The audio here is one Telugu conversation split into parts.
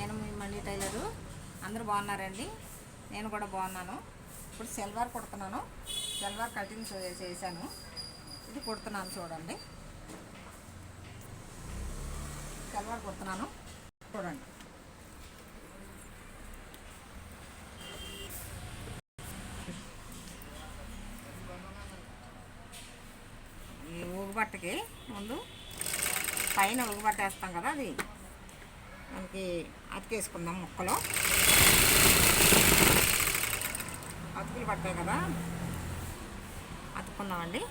నేను మీ మళ్ళీ టైలరు. అందరూ బాగున్నారండి, నేను కూడా బాగున్నాను. ఇప్పుడు సెల్వార్ కుడుతున్నాను. సెల్వార్ కటింగ్ చేశాను, ఇది కుడుతున్నాను చూడండి. సెల్వార్ కుడుతున్నాను చూడండి. ఈ ఊగుబట్టకి ముందు పైన ఊగుబట్ట వేస్తాం కదా, అది మనకి అతికేసుకుందాం. ముక్కలు అతుకులు పడతాయి కదా, అతుక్కుందామండి.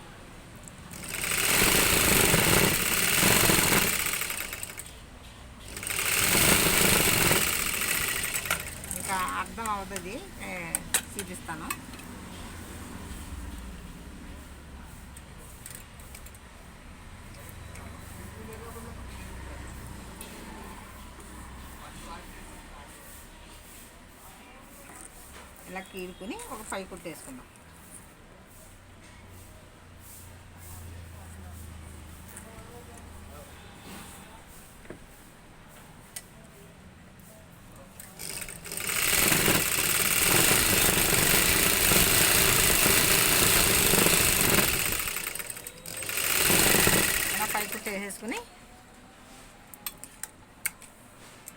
ఇంకా అర్థం అవుతుంది, చూపిస్తాను. ఇలా కీరుకుని ఒక 5 కుట్టేసుకుందాం. ఇలా 5 కుట్టేసేసుకుని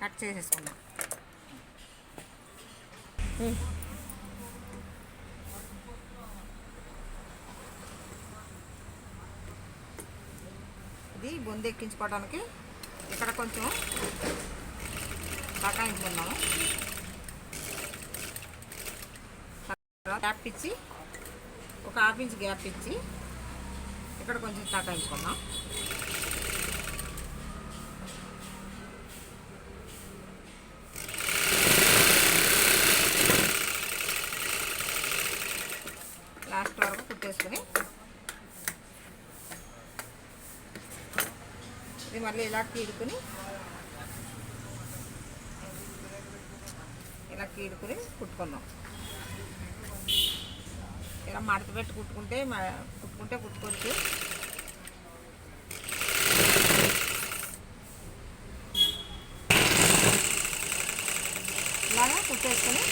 కట్ చేసేసుకుందాం. ఇది బొందు ఎక్కించుకోవడానికి ఇక్కడ కొంచెం బకాయించుకున్నాము. గ్యాప్ ఇచ్చి ఒక 1/2 ఇంచ్ గ్యాప్ ఇచ్చి ఇక్కడ కొంచెం తకాయించుకున్నాం. లాస్ట్ వరకు కుట్టేసుకుని ఇది మళ్ళీ ఇలా కీడుకుని కుట్టుకుందాం. ఇలా మడత పెట్టి కుట్టుకోవచ్చు. ఇలాగా కుట్టేసుకొని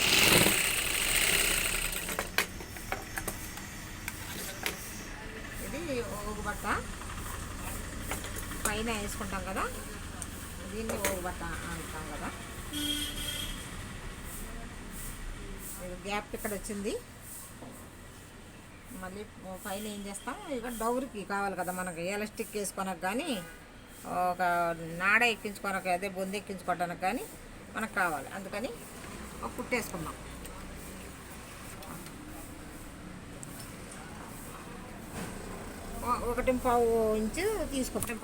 ఇది ఊగుబట్ట పైన వేసుకుంటాం కదా, దీన్ని ఊగుబట్ట అంటాం కదా. గ్యాప్ ఇక్కడ వచ్చింది, మళ్ళీ పైన ఏం చేస్తాం, ఇక డౌరికి కావాలి కదా మనకి. ఎలాస్టిక్ వేసుకోనకు కానీ, ఒక నాడ ఎక్కించుకోనకు, అదే బొందు ఎక్కించుకోవడానికి కానీ మనకు కావాలి. అందుకని ఒక కుట్టేసుకున్నాం. ఒకటి పావు ఇంచు తీసుకుంటాం.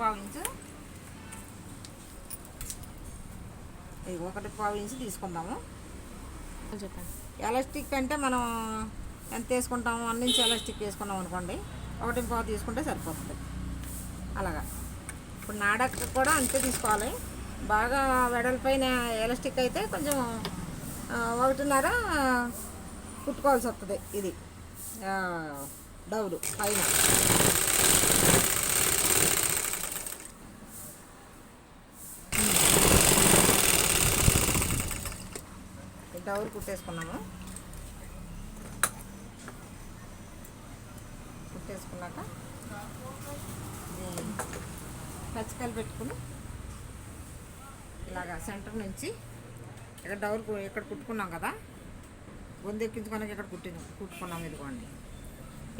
ఒకటి పావు ఇంచు తీసుకుందాము. చెప్పండి. ఎలాస్టిక్ అంటే మనం ఎంత వేసుకుంటాము, 1 ఇంచ్ ఎలాస్టిక్ వేసుకున్నాం అనుకోండి, 1 పావు తీసుకుంటే సరిపోతుంది. అలాగా ఇప్పుడు నాడకు కూడా అంతే తీసుకోవాలి. బాగా వెడల్పైన ఎలాస్టిక్ అయితే కొంచెం 1.5 కుట్టుకోవాల్సి వస్తుంది. ఇది డౌలు పైన డౌలు కుట్టేసుకున్నాము. కుట్టేసుకున్నాక పచ్చికాయలు పెట్టుకుని ఇలాగా సెంటర్ నుంచి ఇక్కడ డౌలు ఇక్కడ కుట్టుకున్నాం కదా, బొందు ఎక్కించుకోడానికి ఇక్కడ కుట్టుకున్నాం. ఇదిగోండి,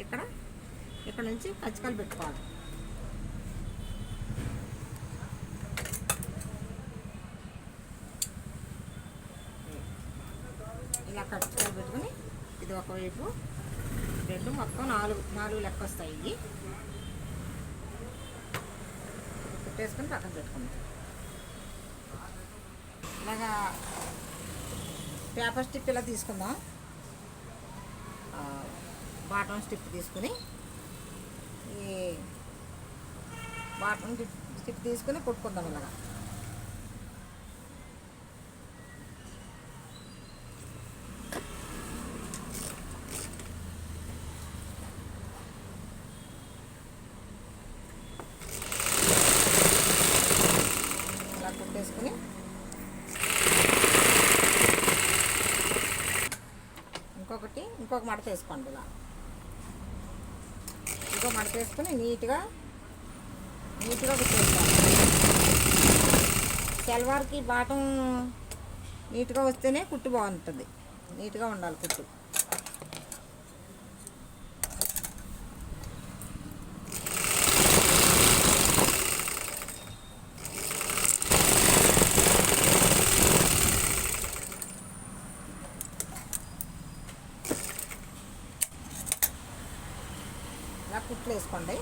ఇక్కడ నుంచి పచ్చికాయలు పెట్టుకోవాలి. ఇలా పచ్చికాయలు పెట్టుకుని ఇది ఒకవైపు 2 మొత్తం 4 లెక్క వస్తాయి. ఇవి కుట్టేసుకొని పక్కన పెట్టుకుందాం. ఇలాగా పేపర్ స్టిప్ ఇలా తీసుకుందాం. బాటమ్ స్టిప్ తీసుకుని ఈ బాటమ్ స్టిప్ తీసుకుని కుట్టుకుందాం. ఇలాగా కుట్టేసుకుని ఇంకొక మడత వేసుకోండి. ఇలా ఇంకో మడత వేసుకొని నీట్గా కుట్టేసుకోండి. సల్వార్కి బాటం నీట్గా వస్తేనే కుట్టు బాగుంటుంది. నీట్గా ఉండాలి కుట్టు. ఇలా కుట్లు వేసుకోండి.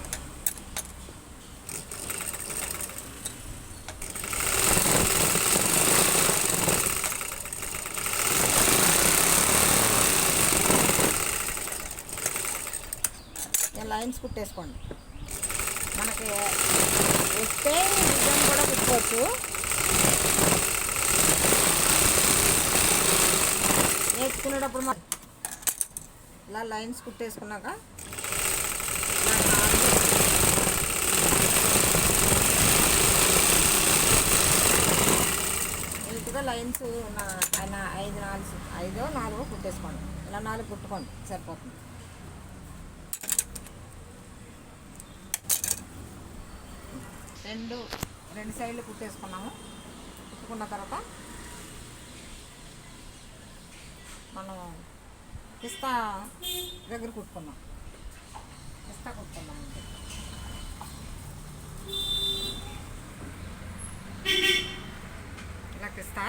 లైన్స్ కుట్టేసుకోండి. మనకి వస్తే డిజైన్ కూడా కుట్టుకోవచ్చు. నేర్చుకునేటప్పుడు ఇలా లైన్స్ కుట్టేసుకున్నాక నీట్గా లైన్స్ ఆయన 5 4 కుట్టేసుకోండి. ఇలా 4 కుట్టుకోండి సరిపోతుంది. రెండు సైడ్లు కుట్టేసుకున్నాము. కుట్టుకున్న తర్వాత మనం పిస్తా దగ్గర కుట్టుకున్నాం. అంటే ఇలా పిస్తా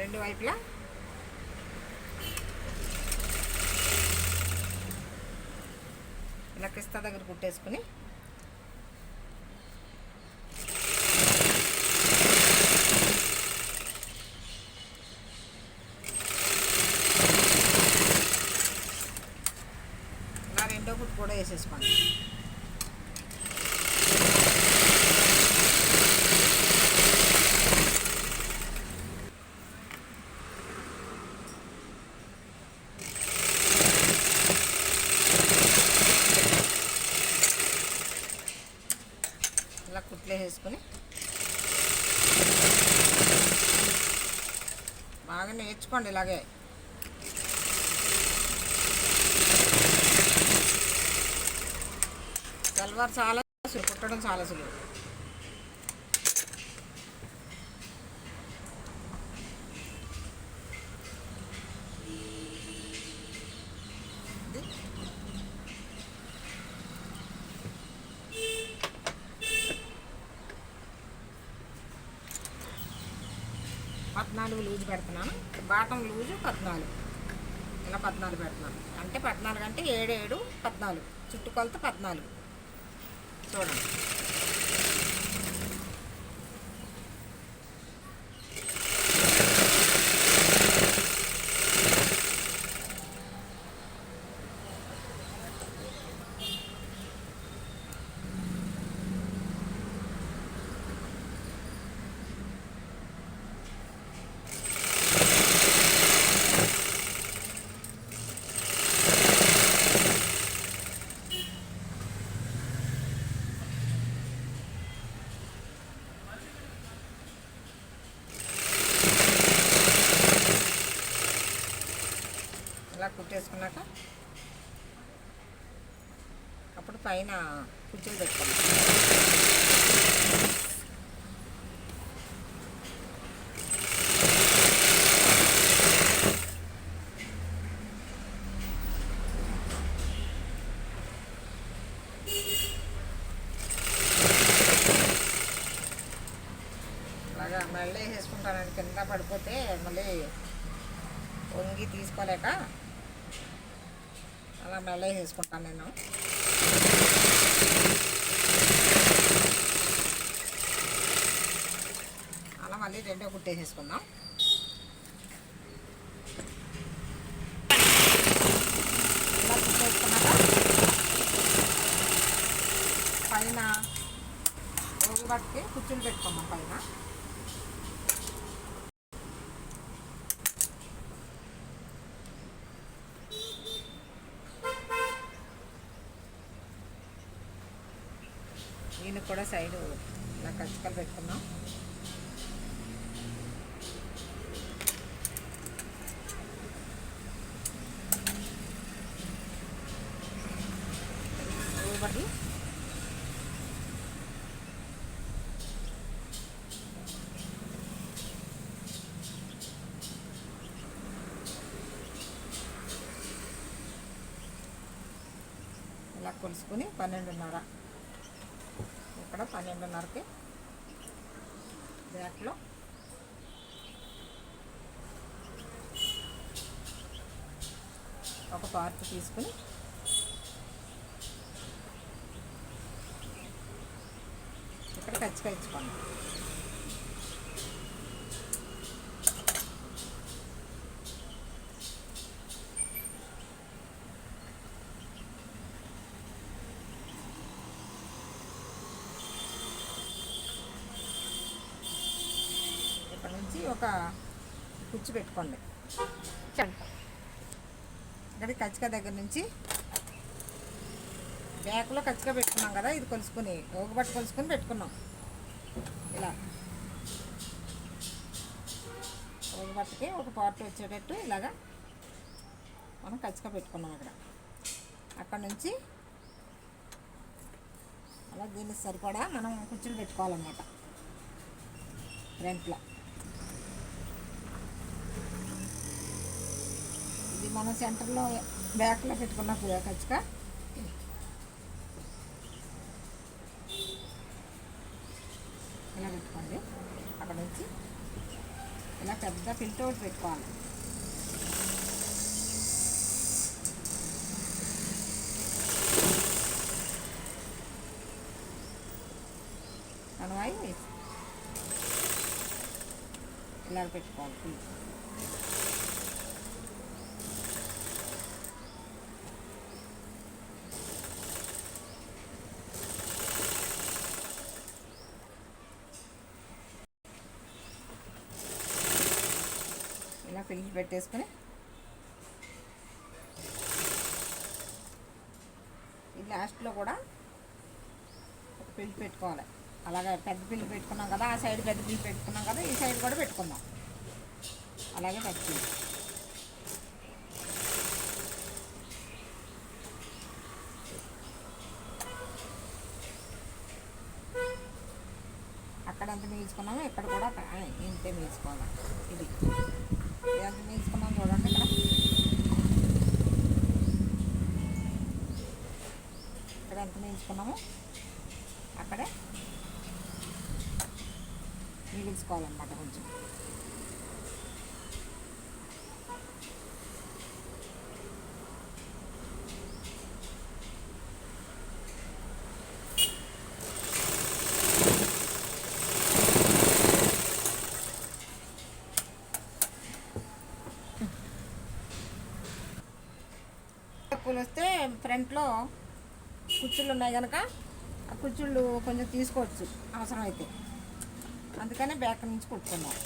రెండు వైపులా ఇలా పిస్తా దగ్గర కుట్టేసుకుని రెండో కుట్టు కూడా వేసేసుకోండి. ఇలా కుట్లు వేసుకొని బాగా నేర్చుకోండి. ఇలాగే సల్వార్ చాలా కుట్టడం చాలా సులువు. పద్నాలుగు లూజు పెడుతున్నాను. Bottom loose 14. ఇలా 14 పెడుతున్నాను. అంటే 14 అంటే 7 7 14 చుట్టుకొలత 14 చూడండి. ఇలా కుట్టేసుకున్నాక అప్పుడు పైన కుచ్చులు పెట్టుకోండి. అలాగా మళ్ళీ వేసేసుకుంటానండి. కింద పడిపోతే మళ్ళీ వంగి తీసుకోలేక అలా మెల్ల వేసుకుంటాను నేను. అలా మళ్ళీ రెండో కుట్టేసేసుకుందాం. ఇలా కుట్టేసుకున్నాక పైన రోగు పట్టుకి కుచ్చులు పెట్టుకున్నాం. పైన దీనికి కూడా సైడు ఇలా కచ్చికలు పెట్టుకున్నాం. కొలుసుకుని 12:30, ఇక్కడ 12:30కి బ్యాక్లో ఒక పార్ట్ తీసుకుని ఇక్కడ కచ్చిగా ఇచ్చుకోండి. ఇక్కడ నుంచి ఒక కుచ్చు పెట్టుకోండి. ఇక్కడ కచ్చిక దగ్గర నుంచి బ్యాక్లో కచ్చిగా పెట్టుకున్నాం కదా, ఇది కొలుసుకుని ఒక బట్ట కొలుసుకొని పెట్టుకున్నాం. ఇలా ఒక బట్టకి ఒక పార్ట్ వచ్చేటట్టు ఇలాగా మనం కచ్చిగా పెట్టుకున్నాం. అక్కడ నుంచి అలా దీనికి సరిపడా మనం కుర్చీలు పెట్టుకోవాలన్నమాట. ఫ్రంట్లో ఇది మనం సెంటర్లో బ్యాక్లో పెట్టుకున్న కచ్చిగా ఇలా పెట్టుకోండి. అక్కడ నుంచి ఇలా పెద్ద ఫిల్టర్ ఒకటి పెట్టుకోవాలి. కనవాయి ఇలా పెట్టుకోవాలి. ఇలా ఫిల్ పెట్టేసుకొని ఈ లాస్ట్లో కూడా ఒక పిల్ పెట్టుకోవాలి. అలాగే పెద్ద పిల్లి పెట్టుకున్నాం కదా, ఆ సైడ్ పెద్ద పిల్లి పెట్టుకున్నాం కదా, ఈ సైడ్ కూడా పెట్టుకుందాం. అలాగే పెట్టుకుందాం. అక్కడ ఎంత మీల్చుకున్నామో ఇక్కడ కూడా ఇంతే మీల్చుకోవాలి. ఇది ఎంత మీల్చుకున్నాం చూడండి. ఇక్కడ ఎంత మీల్చుకున్నామో అక్కడే మిగిల్చుకోవాలన్నమాట కొంచెం. తక్కువలు వస్తే ఫ్రంట్లో కుర్చీలు ఉన్నాయి కనుక ఆ కుర్చీళ్ళు కొంచెం తీసుకోవచ్చు అవసరమైతే, అందుకనే బ్యాక్ నుంచి కుట్టుకున్నాం.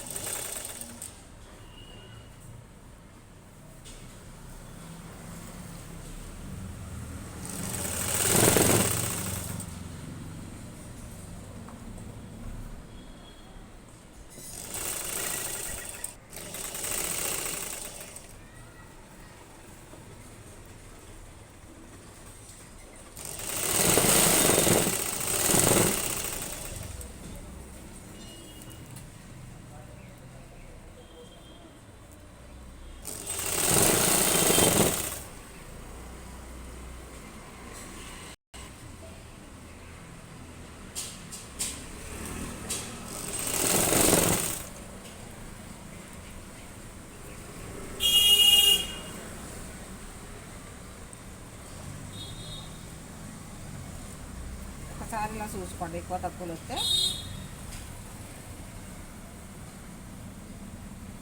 ఒకసారి ఇలా చూసుకోండి, ఎక్కువ తక్కువలు వస్తే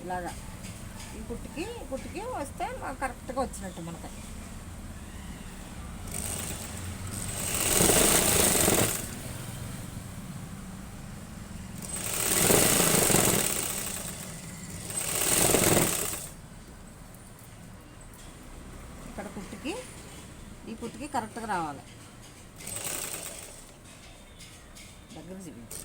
ఇలాగా ఈ కుట్టుకి వస్తే కరెక్ట్గా వచ్చినట్టు మనకి. ఇక్కడ ఈ కుట్టుకి కరెక్ట్గా రావాలి. దగ్గర చూపించి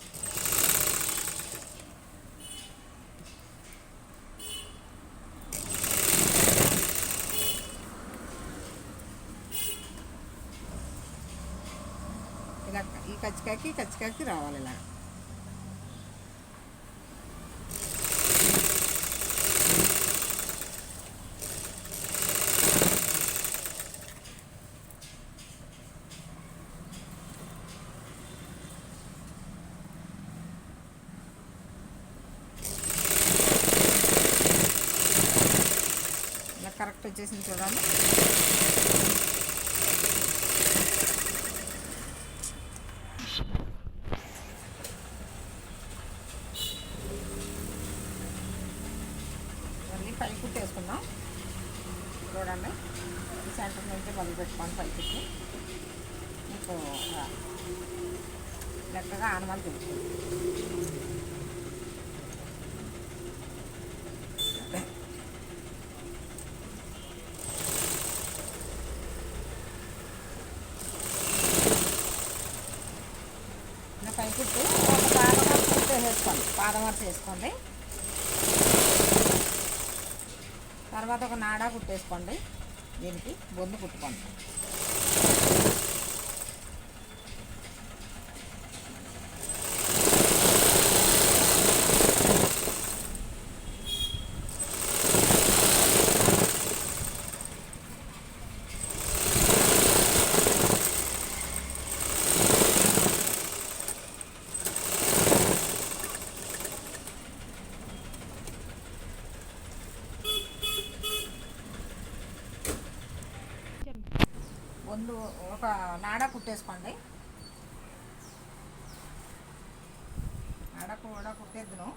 ఇలా ఈ కచ్చికాయకి రావాలి. ఇలా పర్ఫెక్ట్ వచ్చేసింది చూడండి. మళ్ళీ పై కుట్టు వేసుకుందాం. చూడండి, సెంటర్ నుంచి మొదలు పెట్టుకోండి. పై కుట్టు మీకు లెక్కగా ఆనమాలు తెలుస్తుంది. పై కుట్టు ఒక పాదమార్చి కుట్టు వేసుకోండి. పాదమార్చి వేసుకోండి. తర్వాత ఒక నాడా కుట్టేసుకోండి. దీనికి బొందు కుట్టుకోండి. ముందు ఒక నాడా కుట్టేసుకోండి. నాడా కూడా కుట్టేద్దును.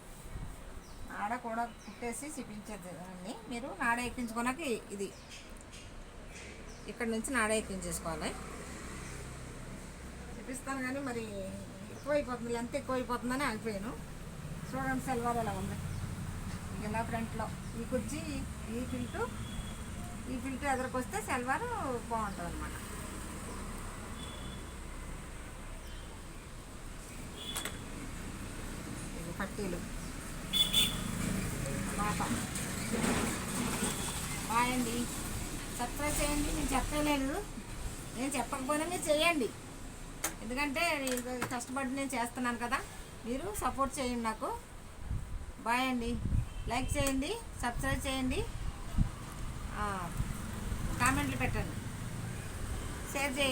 నాడా కూడా కుట్టేసి చూపించేదాన్ని. మీరు నాడా ఎక్కించుకోనాక ఇది ఇక్కడ నుంచి నాడా ఎక్కించేసుకోవాలి. చూపిస్తాను కానీ మరి ఎక్కువైపోతుంది, లెంత్ ఎక్కువైపోతుందని ఆగిపోయాను. చూడండి సల్వార్ ఎలా ఉంది. ఇలా ఫ్రంట్లో ఈ కుర్చీ ఈ ఫిల్టర్ ఎదురుకొస్తే సల్వారు బాగుంటుంది అన్నమాట. ఇది పట్టీలు బాయండి. సబ్స్క్రైబ్ చేయండి. నేను చెప్పలేదు, నేను చెప్పకపోయినా మీరు చేయండి. ఎందుకంటే కష్టపడి నేను చేస్తున్నాను కదా, మీరు సపోర్ట్ చేయండి నాకు. బాయ్ అండి. లైక్ చేయండి, సబ్స్క్రైబ్ చేయండి, కామెంట్లు పెట్టండి, షేర్ చేయండి.